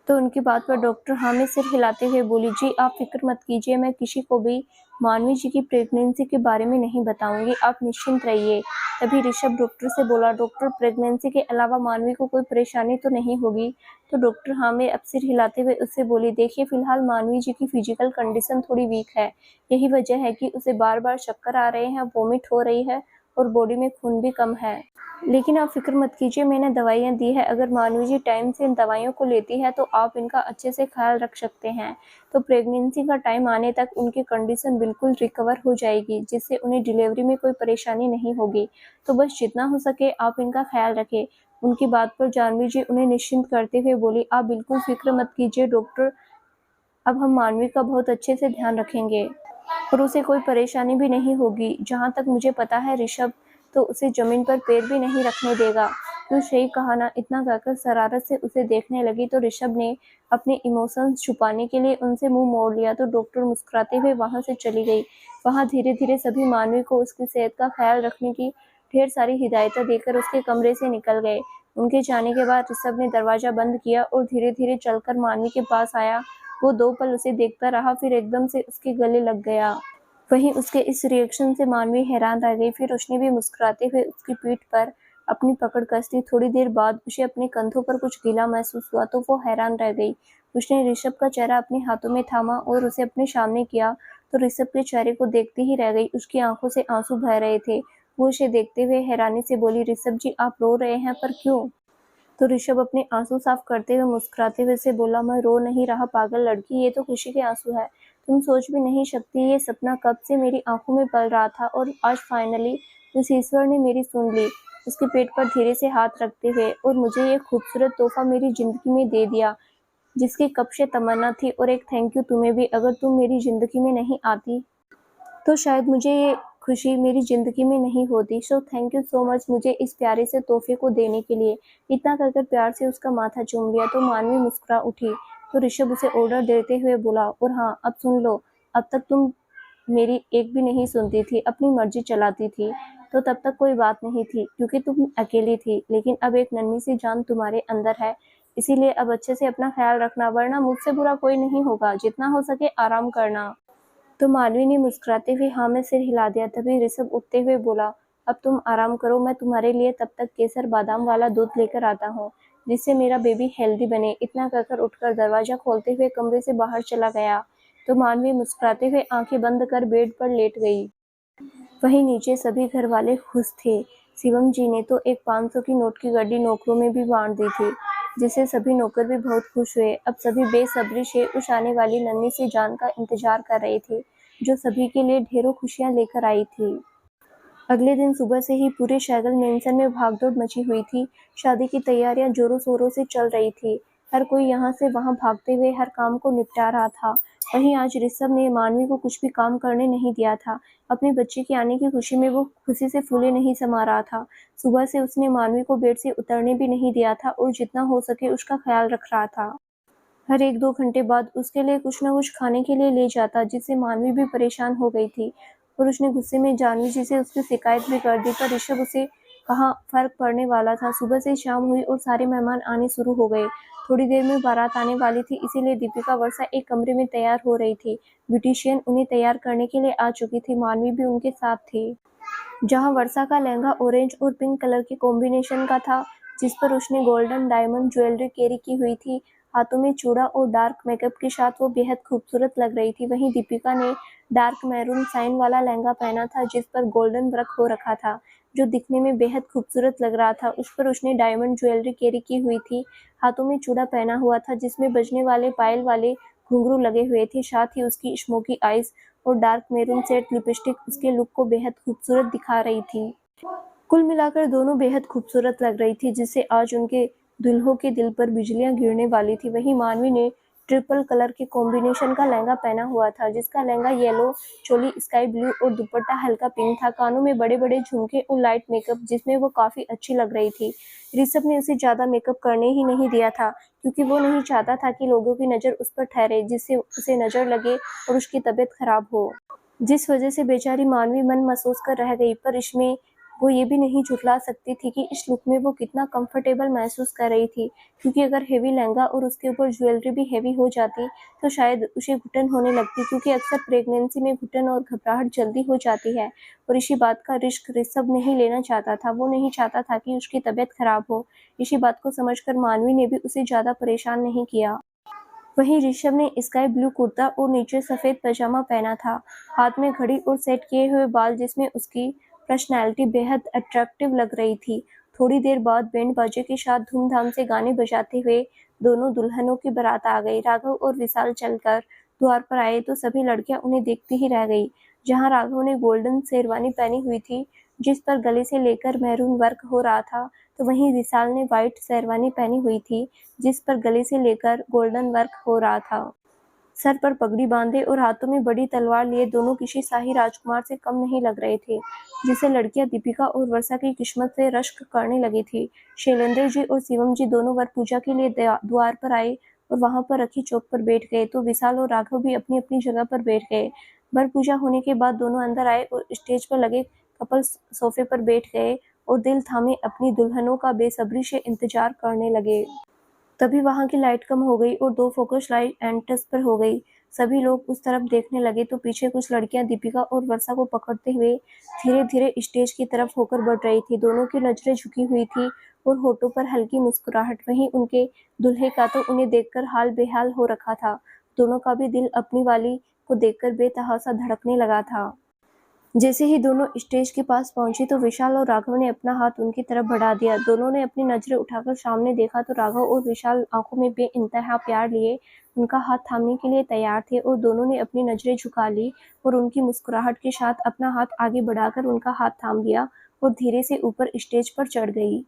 तो उनकी बात पर डॉक्टर हाँ में सिर हिलाते हुए बोली, जी आप फिक्र मत कीजिए, मैं किसी को भी मानवी जी की प्रेगनेंसी के बारे में नहीं बताऊंगी, आप निश्चिंत रहिए। तभी ऋषभ डॉक्टर से बोला, डॉक्टर प्रेगनेंसी के अलावा मानवी को कोई परेशानी तो नहीं होगी? तो डॉक्टर हाँ में अब सिर हिलाते हुए उससे बोली, देखिए फिलहाल मानवी जी की फिजिकल कंडीशन थोड़ी वीक है, यही वजह है कि उसे बार बार चक्कर आ रहे हैं, वॉमिट हो रही है और बॉडी में खून भी कम है। लेकिन आप फिक्र मत कीजिए, मैंने दवाइयाँ दी है, अगर मानवी जी टाइम से इन दवाइयों को लेती है तो आप इनका अच्छे से ख्याल रख सकते हैं। तो प्रेगनेंसी का टाइम आने तक उनकी कंडीशन बिल्कुल रिकवर हो जाएगी, जिससे उन्हें डिलीवरी में कोई परेशानी नहीं होगी। तो बस जितना हो सके आप इनका ख्याल रखें। उनकी बात पर जानवी जी उन्हें निश्चिंत करते हुए बोली, आप बिल्कुल फिक्र मत कीजिए डॉक्टर, अब हम मानवी का बहुत अच्छे से ध्यान रखेंगे और उसे कोई परेशानी भी नहीं होगी। जहाँ तक मुझे पता है ऋषभ तो उसे जमीन पर पैर भी नहीं रखने देगा। क्यों सही कहा ना, इतना कहकर शरारत से उसे देखने लगी तो ऋषभ ने अपने इमोशंस छुपाने के लिए उनसे मुंह मोड़ लिया तो डॉक्टर मुस्कुराते हुए वहां से चली गई। वहां धीरे धीरे सभी मानवी को उसकी सेहत का ख्याल रखने की ढेर सारी हिदायतें देकर उसके कमरे से निकल गए। उनके जाने के बाद ऋषभ ने दरवाजा बंद किया और धीरे धीरे चलकर मानवी के पास आया। वो 2 पल उसे देखता रहा, फिर एकदम से उसके गले लग गया। वहीं उसके इस रिएक्शन से मानवी हैरान रह गई। फिर उसने भी मुस्कुराते हुए उसकी पीठ पर अपनी पकड़ कस ली। थोड़ी देर बाद उसे अपने कंधों पर कुछ गीला महसूस हुआ तो वो हैरान रह गई। उसने ऋषभ का चेहरा अपने हाथों में थामा और उसे अपने सामने किया तो ऋषभ के चेहरे को देखते ही रह गई। उसकी आंखों से आंसू बह रहे थे। वो उसे देखते हुए हैरानी से बोली, ऋषभ जी आप रो रहे हैं, पर क्यों? तो ऋषभ अपने आंसू साफ करते हुए मुस्कुराते हुए से बोला, मैं रो नहीं रहा पागल लड़की, ये तो खुशी के आंसू है। तुम सोच भी नहीं सकती ये सपना कब से मेरी आंखों में पल रहा था और आज फाइनली उस ईश्वर ने मेरी सुन ली। उसके पेट पर धीरे से हाथ रखते हुए, और मुझे ये खूबसूरत तोहफा मेरी जिंदगी में दे दिया जिसकी कब से तमन्ना थी, और एक थैंक यू तुम्हें भी। अगर तुम मेरी जिंदगी में नहीं आती तो शायद मुझे ये खुशी मेरी ज़िंदगी में नहीं होती। So thank you so much मुझे इस प्यारे से तोहफ़े को देने के लिए। इतना कहकर प्यार से उसका माथा चूम लिया तो मानवी मुस्कुरा उठी। तो ऋषभ उसे ऑर्डर देते हुए बोला, और हाँ, अब सुन लो, अब तक तुम मेरी एक भी नहीं सुनती थी, अपनी मर्ज़ी चलाती थी, तो तब तक कोई बात नहीं थी क्योंकि तुम अकेली थी। लेकिन अब एक नन्ही सी जान तुम्हारे अंदर है, इसीलिए अब अच्छे से अपना ख़्याल रखना, वरना मुझसे बुरा कोई नहीं होगा। जितना हो सके आराम करना। तो मालवी ने मुस्कुराते हुए हाँ में सिर हिला दिया। तभी ऋषभ उठते हुए बोला, अब तुम आराम करो, मैं तुम्हारे लिए तब तक केसर बादाम वाला दूध लेकर आता हूँ जिससे मेरा बेबी हेल्दी बने। इतना कहकर उठकर दरवाजा खोलते हुए कमरे से बाहर चला गया। तो मानवी मुस्कुराते हुए आंखें बंद कर बेड पर लेट गई। वहीं नीचे सभी घर वाले खुश थे। शिवम जी ने तो एक 500 की नोट की गड्डी नौकरों में भी बांट दी थी, जिससे सभी नौकर भी बहुत खुश हुए। अब सभी बेसब्री से उस आने वाली नन्ही सी जान का इंतजार कर रहे थे, जो सभी के लिए ढेरों खुशियां लेकर आई थी। अगले दिन सुबह से ही पूरे शैगल मेंशन में भागदौड़ मची हुई थी। शादी की तैयारियां जोरों शोरों से चल रही थी। हर कोई यहाँ से वहाँ भागते हुए हर काम को निपटा रहा था। वहीं आज ऋषभ ने मानवी को कुछ भी काम करने नहीं दिया था। अपने बच्चे के आने की खुशी में वो खुशी से फूले नहीं समा रहा था। सुबह से उसने मानवी को बेड से उतरने भी नहीं दिया था और जितना हो सके उसका ख्याल रख रहा था। हर 1-2 घंटे बाद उसके लिए कुछ न कुछ खाने के लिए ले जाता, जिससे मानवी भी परेशान हो गई थी। और उसने गुस्से में जानवी जी से उसकी शिकायत भी कर दी, पर ऋषभ उसे कहाँ फर्क पड़ने वाला था। सुबह से शाम हुई और सारे मेहमान आने शुरू हो गए। थोड़ी देर में बारात आने वाली थी, इसीलिए दीपिका वर्षा एक कमरे में तैयार हो रही थी। ब्यूटिशियन उन्हें तैयार करने के लिए आ चुकी थी। मानवी भी उनके साथ थी। जहां वर्षा का लहंगा ऑरेंज और पिंक कलर के कॉम्बिनेशन का था, जिस पर उसने गोल्डन डायमंड ज्वेलरी कैरी की हुई थी। हाथों में चूड़ा और डार्क मेकअप के साथ वो बेहद खूबसूरत लग रही थी। वहीं दीपिका ने डार्क मैरून साइन वाला लहंगा पहना था, जिस पर गोल्डन वर्क हो रखा था, जो दिखने में बेहद खूबसूरत लग रहा था। उस पर उसने डायमंड ज्वेलरी कैरी की हुई थी। हाथों में चूड़ा पहना हुआ था, जिसमें बजने वाले पायल वाले घुंघरू लगे हुए थे। साथ ही उसकी स्मोकी आईज और डार्क मैरून सेट लिपस्टिक उसके लुक को बेहद खूबसूरत दिखा रही थी। कुल मिलाकर दोनों बेहद खूबसूरत लग रही थी, जिससे आज उनके दुल्हों के दिल पर बिजलियां गिरने वाली थी। वहीं मानवी ने ट्रिपल कलर के कॉम्बिनेशन का लहंगा पहना हुआ था, जिसका लहंगा येलो, चोली स्काई ब्लू और दुपट्टा हल्का पिंक था। कानों में बड़े बड़े झुमके और लाइट मेकअप, जिसमें वो काफी अच्छी लग रही थी। ऋषभ ने उसे ज्यादा मेकअप करने ही नहीं दिया था, क्योंकि वो नहीं चाहता था कि लोगों की नजर उस पर ठहरे, जिससे उसे नजर लगे और उसकी तबीयत खराब हो। जिस वजह से बेचारी मानवी मन महसूस कर रह गई, पर इसमें वो ये भी नहीं झुठला सकती थी कि इस लुक में वो कितना कंफर्टेबल महसूस कर रही थी, क्योंकि अगर हेवी लहंगा और उसके ऊपर ज्वेलरी भी हेवी हो जाती तो शायद उसे घुटन होने लगती, क्योंकि अक्सर प्रेगनेंसी में घुटन और घबराहट जल्दी हो जाती है। और इसी बात का रिस्क ऋषभ नहीं लेना चाहता था। वो नहीं चाहता था कि उसकी तबीयत खराब हो। इसी बात को समझकर मानवी ने भी उसे ज्यादा परेशान नहीं किया। वहीं ऋषभ ने स्काई ब्लू कुर्ता और नीचे सफेद पैजामा पहना था। हाथ में घड़ी और सेट किए हुए बाल, जिसमें उसकी पर्सनैलिटी बेहद अट्रैक्टिव लग रही थी। थोड़ी देर बाद बैंड बाजे के साथ धूमधाम से गाने बजाते हुए दोनों दुल्हनों की बारात आ गई। राघव और विशाल चलकर द्वार पर आए तो सभी लड़कियां उन्हें देखती ही रह गई। जहां राघव ने गोल्डन शेरवानी पहनी हुई थी, जिस पर गले से लेकर मैरून वर्क हो रहा था, तो वहीं विशाल ने व्हाइट शेरवानी पहनी हुई थी, जिस पर गले से लेकर गोल्डन वर्क हो रहा था। सर पर पगड़ी बांधे और हाथों में बड़ी तलवार लिए दोनों किसी शाही राजकुमार से कम नहीं लग रहे थे, जिसे लड़कियां दीपिका और वर्षा की किस्मत से रश्क करने लगी थी। शैलेंद्र जी और शिवम जी दोनों वर पूजा के लिए द्वार पर आए और वहां पर रखी चौक पर बैठ गए, तो विशाल और राघव भी अपनी अपनी जगह पर बैठ गए। वर पूजा होने के बाद दोनों अंदर आए और स्टेज पर लगे कपल सोफे पर बैठ गए और दिल थामे अपनी दुल्हनों का बेसब्री से इंतजार करने लगे। तभी वहां की लाइट कम हो गई और दो फोकस लाइट एंट्रेंस पर हो गई। सभी लोग उस तरफ देखने लगे तो पीछे कुछ लड़कियां दीपिका और वर्षा को पकड़ते हुए धीरे धीरे स्टेज की तरफ होकर बढ़ रही थी। दोनों की नजरें झुकी हुई थी और होठों पर हल्की मुस्कुराहट। वहीं उनके दूल्हे का तो उन्हें देखकर हाल बेहाल हो रखा था। दोनों का भी दिल अपनी वाली को देखकर बेतहासा धड़कने लगा था। जैसे ही दोनों स्टेज के पास पहुंचे तो विशाल और राघव ने अपना हाथ उनकी तरफ बढ़ा दिया। दोनों ने अपनी नजरें उठाकर सामने देखा तो राघव और विशाल आंखों में बेइंतहा प्यार लिए उनका हाथ थामने के लिए तैयार थे और दोनों ने अपनी नजरें झुका ली और उनकी मुस्कुराहट के साथ अपना हाथ आगे बढ़ाकर उनका हाथ थाम लिया और धीरे से ऊपर स्टेज पर चढ़ गई।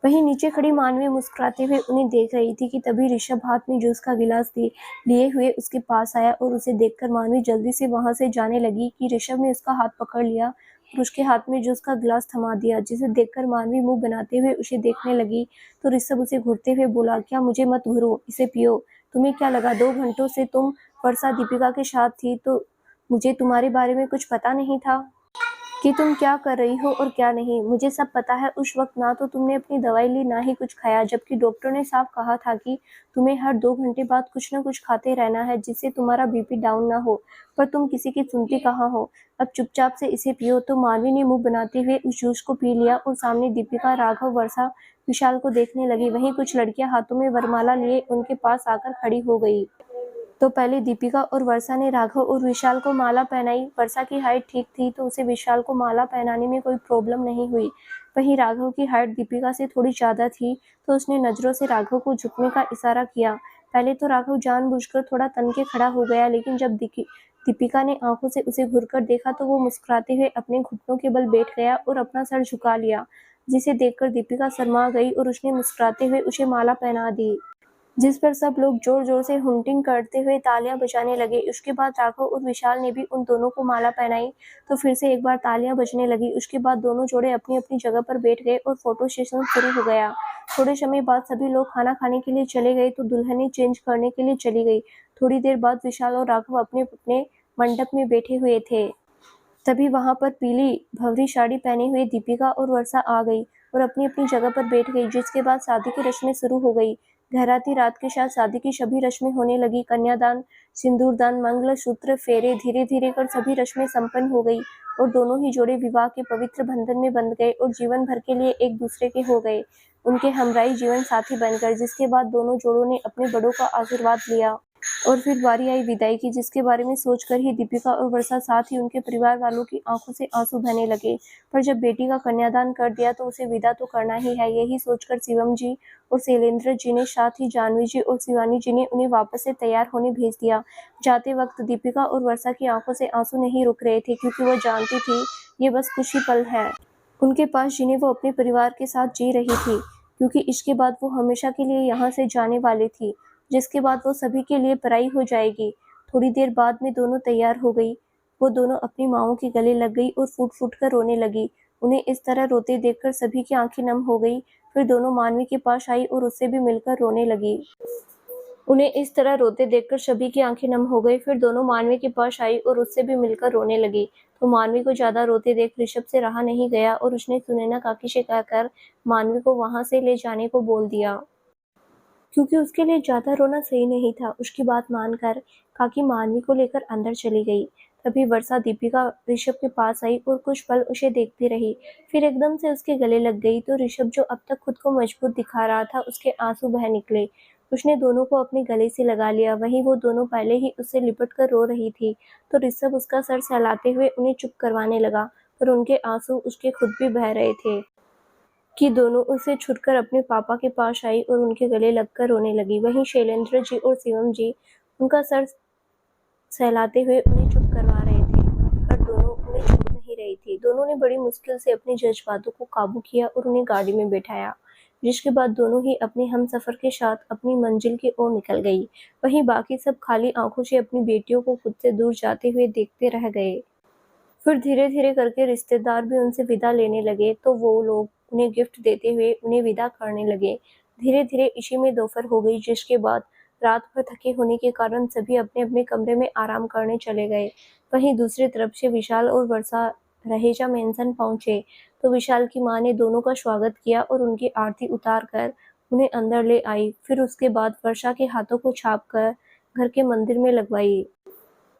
वहीं नीचे खड़ी मानवी मुस्कुराते हुए उन्हें देख रही थी कि तभी ऋषभ हाथ में जूस का गिलास लिए हुए उसके पास आया और उसे देखकर मानवी जल्दी से वहां से जाने लगी कि ऋषभ ने उसका हाथ पकड़ लिया और उसके हाथ में जूस का गिलास थमा दिया, जिसे देखकर मानवी मुंह बनाते हुए उसे देखने लगी तो ऋषभ उसे घूरते हुए बोला, क्या मुझे मत घूरो, इसे पियो। तुम्हें क्या लगा 2 घंटों से तुम वर्षा दीपिका के साथ थी तो मुझे तुम्हारे बारे में कुछ पता नहीं था कि तुम क्या कर रही हो और क्या नहीं। मुझे सब पता है। उस वक्त ना तो तुमने अपनी दवाई ली ना ही कुछ खाया, जबकि डॉक्टर ने साफ कहा था कि तुम्हें हर 2 घंटे बाद कुछ न कुछ खाते रहना है जिससे तुम्हारा बीपी डाउन ना हो, पर तुम किसी की सुनती कहाँ हो। अब चुपचाप से इसे पियो। तो मानवी ने मुंह बनाते हुए उस जूस को पी लिया और सामने दीपिका, राघव, वर्षा, विशाल को देखने लगी। वहीं कुछ लड़कियां हाथों में वरमाला लिए उनके पास आकर खड़ी हो गई। तो पहले दीपिका और वर्षा ने राघव और विशाल को माला पहनाई। वर्षा की हाइट ठीक थी तो उसे विशाल को माला पहनाने में कोई प्रॉब्लम नहीं हुई। वहीं राघव की हाइट दीपिका से थोड़ी ज्यादा थी तो उसने नजरों से राघव को झुकने का इशारा किया। पहले तो राघव जानबूझकर थोड़ा तन के खड़ा हो गया, लेकिन जब दीपिका ने आंखों से उसे घूरकर देखा तो वो मुस्कुराते हुए अपने घुटनों के बल बैठ गया और अपना सर झुका लिया, जिसे देखकर दीपिका शर्मा गई और उसने मुस्कुराते हुए उसे माला पहना दी, जिस पर सब लोग जोर जोर से हुंटिंग करते हुए तालियां बजाने लगे। उसके बाद राघव और विशाल ने भी उन दोनों को माला पहनाई तो फिर से एक बार तालियां बजने लगी। उसके बाद दोनों जोड़े अपनी अपनी जगह पर बैठ गए और फोटो सेशन शुरू हो गया। थोड़े समय बाद सभी लोग खाना खाने के लिए चले गए तो दुल्हनें चेंज करने के लिए चली गई। थोड़ी देर बाद विशाल और राघव अपने अपने मंडप में बैठे हुए थे। तभी वहां पर पीली भंवरी साड़ी पहने हुए दीपिका और वर्षा आ गई और अपनी अपनी जगह पर बैठ गई, जिसके बाद शादी की रस्में शुरू हो गई। घराती रात के साथ शादी की सभी रस्में होने लगी। कन्यादान, सिंदूरदान, मंगलसूत्र, फेरे, धीरे धीरे कर सभी रस्में संपन्न हो गई और दोनों ही जोड़े विवाह के पवित्र बंधन में बंध गए और जीवन भर के लिए एक दूसरे के हो गए, उनके हमराई जीवन साथी बनकर। जिसके बाद दोनों जोड़ों ने अपने बड़ों का आशीर्वाद लिया और फिर बारी आई विदाई की, जिसके बारे में सोचकर ही दीपिका और वर्षा साथ ही उनके परिवार वालों की आंखों से आंसू बहने लगे। पर जब बेटी का कन्यादान कर दिया तो उसे विदा तो करना ही है। यही सोचकर शिवम जी और शैलेंद्र जी ने, साथ ही जानवी जी और शिवानी जी ने उन्हें वापस से तैयार होने भेज दिया। जाते वक्त दीपिका और वर्षा की आंखों से आंसू नहीं रुक रहे थे, क्योंकि वो जानती थी ये बस कुछ ही पल है उनके पास जिन्हें वो अपने परिवार के साथ जी रही थी, क्योंकि इसके बाद वो हमेशा के लिए यहाँ से जाने वाली थी, जिसके बाद वो सभी के लिए पराई हो जाएगी। थोड़ी देर बाद में दोनों तैयार हो गई। वो दोनों अपनी माँओं के गले लग गई और फूट फूट कर रोने लगी। उन्हें इस तरह रोते देखकर सभी की आंखें नम हो गई। फिर दोनों मानवी के पास आई और उससे भी मिलकर रोने लगी। उन्हें इस तरह रोते देखकर सभी की आंखें नम हो गई। फिर दोनों मानवी के पास आई और उससे भी मिलकर रोने लगी। तो मानवी को ज्यादा रोते देख ऋषभ से रहा नहीं गया और उसने सुनैना काकी से कहकर मानवी को वहां से ले जाने को बोल दिया, क्योंकि उसके लिए ज्यादा रोना सही नहीं था। उसकी बात मानकर काकी मानवी को लेकर अंदर चली गई। तभी वर्षा दीपिका ऋषभ के पास आई और कुछ पल उसे देखती रही, फिर एकदम से उसके गले लग गई। तो ऋषभ, जो अब तक खुद को मजबूत दिखा रहा था, उसके आंसू बह निकले। उसने दोनों को अपने गले से लगा लिया। वहीं वो दोनों पहले ही उससे लिपट कर रो रही थी, तो ऋषभ उसका सर सहलाते हुए उन्हें चुप करवाने लगा, पर उनके आंसू उसके खुद भी बह रहे थे कि दोनों उसे छुड़कर अपने पापा के पास आई और उनके गले लगकर रोने लगी। वहीं शैलेंद्र जी और शिवम जी उनका सर सहलाते हुए उन्हें चुप करवा रहे थे, पर दोनों उन्हें छोड़ नहीं रही थी। दोनों ने बड़ी मुश्किल से अपने जज्बातों को काबू किया और उन्हें गाड़ी में बैठाया। जिसके बाद दोनों ही अपने हमसफर के साथ अपनी मंजिल की ओर निकल गई। वहीं बाकी सब खाली आंखों से अपनी बेटियों को खुद से दूर जाते हुए देखते रह गए। फिर धीरे-धीरे करके रिश्तेदार भी उनसे विदा लेने लगे, तो वो लोग उन्हें गिफ्ट देते हुए उन्हें विदा करने लगे। धीरे-धीरे इसी में दोपहर हो गई, जिसके बाद रात भर थके होने के कारण सभी अपने-अपने कमरे में आराम करने चले गए। वहीं दूसरी तरफ से विशाल और वर्षा रहेजा मेंशन पहुंचे, तो विशाल की मां ने दोनों का स्वागत किया और उनकी आरती उतार कर उन्हें अंदर ले आई। फिर उसके बाद वर्षा के हाथों को छाप कर घर के मंदिर में लगवाई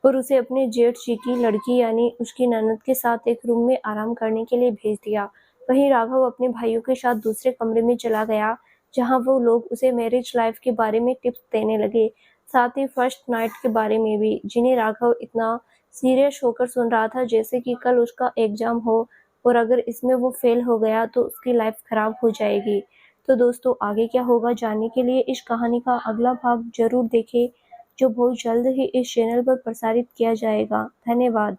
और उसे अपने जेठ जी की लड़की यानी उसकी ननद के साथ एक रूम में आराम करने के लिए भेज दिया। वहीं राघव अपने भाइयों के साथ दूसरे कमरे में चला गया, जहां वो लोग उसे मैरिज लाइफ के बारे में टिप्स देने लगे, साथ ही फर्स्ट नाइट के बारे में भी, जिन्हें राघव इतना सीरियस होकर सुन रहा था जैसे कि कल उसका एग्जाम हो और अगर इसमें वो फेल हो गया तो उसकी लाइफ खराब हो जाएगी। तो दोस्तों, आगे क्या होगा जानने के लिए इस कहानी का अगला भाग जरूर देखें, जो बहुत जल्द ही इस चैनल पर प्रसारित किया जाएगा। धन्यवाद।